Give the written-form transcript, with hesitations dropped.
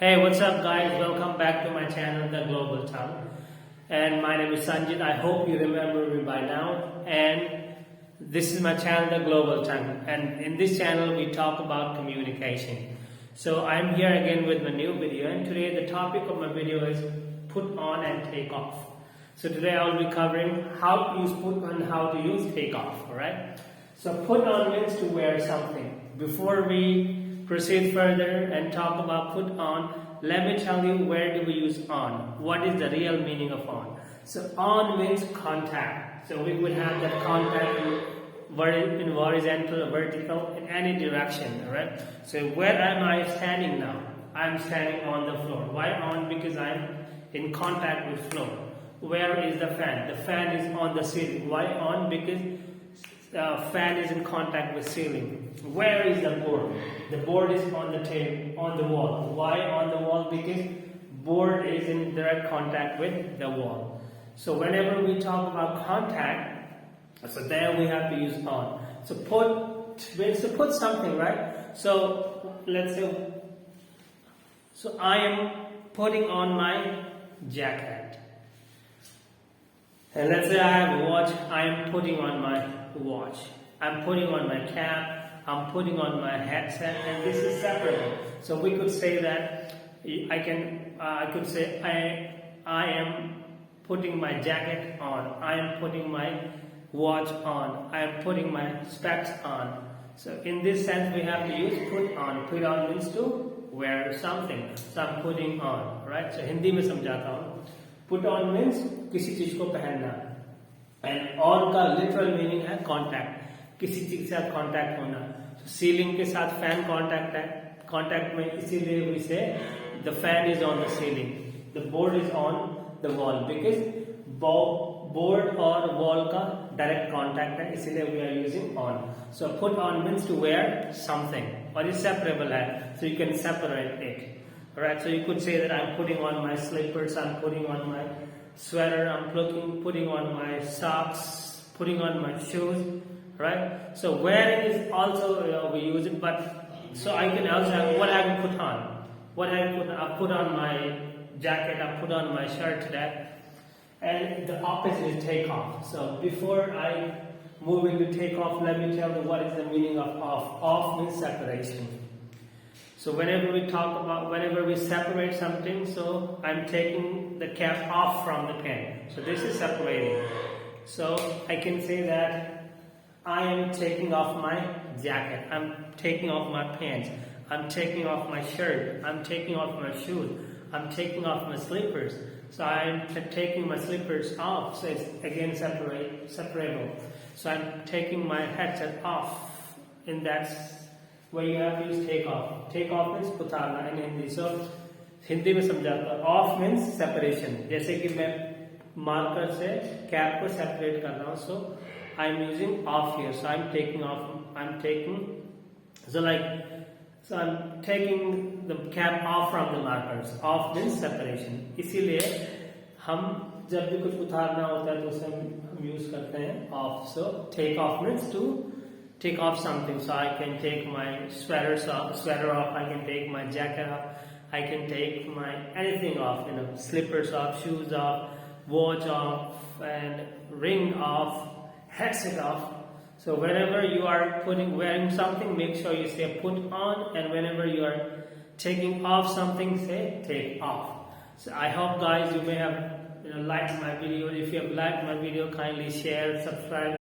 Hey, what's up guys? Welcome back to my channel, The Global Tongue. And my name is Sanjit. I hope you remember me by now. And this is my channel, The Global Tongue. And in this channel, we talk about communication. So I'm here again with my new video. And today the topic of my video is put on and take off. So today I'll be covering how to use put on and how to use take off. Alright? So put on means to wear something. Before we proceed further and talk about put on, let me tell you where do we use on. What is the real meaning of on? So on means contact. So we would have that contact in horizontal or vertical in any direction. Alright? So where am I standing now? I'm standing on the floor. Why on? Because I'm in contact with floor. Where is the fan? The fan is on the ceiling. Why on? Because fan is in contact with ceiling. Where is the board? The board is on the table, on the wall. Why on the wall? Because board is in direct contact with the wall. So whenever we talk about contact, so there we have to use on. So put means to put something, right? So let's say, so I am putting on my jacket. And let's say I have a watch, I am putting on my watch. I'm putting on my cap, I'm putting on my headset, and this is separate. So we could say that I could say I am putting my jacket on, I am putting my watch on, I am putting my specs on. So in this sense we have to use put on. Put on means to wear something. So I'm putting on, right? So Hindi में समझाता हूँ. Put on means किसी चीज को पहनना. And on का literal meaning है contact. किसी चीज के साथ contact होना. So ceiling के साथ fan contact है. Contact में इसीलिए we say the fan is on the ceiling. The board is on the wall because board और wall का direct contact है. इसीलिए we are using on. So put on means to wear something. और ये separable है. So you can separate it. Alright, so you could say that I'm putting on my slippers, I'm putting on my sweater, I'm putting on my socks, putting on my shoes, right? So wearing is also, we use it, but, so I can also have, what have you put on? What have you put on? I put on my jacket, I put on my shirt today, and the opposite is take off. So before I move into take off, let me tell you what is the meaning of off. Off means separation. So whenever we separate something, so I'm taking the cap off from the pen. So this is separating. So I can say that I am taking off my jacket, I'm taking off my pants, I'm taking off my shirt, I'm taking off my shoes, I'm taking off my slippers. So I'm taking my slippers off. So it's again separable. So I'm taking my headset off. In that where you have to use take off. Take off means उतारना in Hindi. So Hindi में समझाता हूँ. Off means separation. जैसे कि मैं marker से cap को separate कर रहा हूँ. So I'm using off here. So I'm taking off. So I'm taking the cap off from the markers. Off means separation. इसीलिए हम जब भी कुछ उतारना होता है तो उसे हम use करते हैं off. So take off means to take off something. So I can take my sweater off, I can take my jacket off, I can take my anything off, slippers off, shoes off, watch off, and ring off, headset off. So whenever you are wearing something, make sure you say put on, and whenever you are taking off something, say take off. So I hope guys you may have liked my video. If you have liked my video, kindly share, subscribe,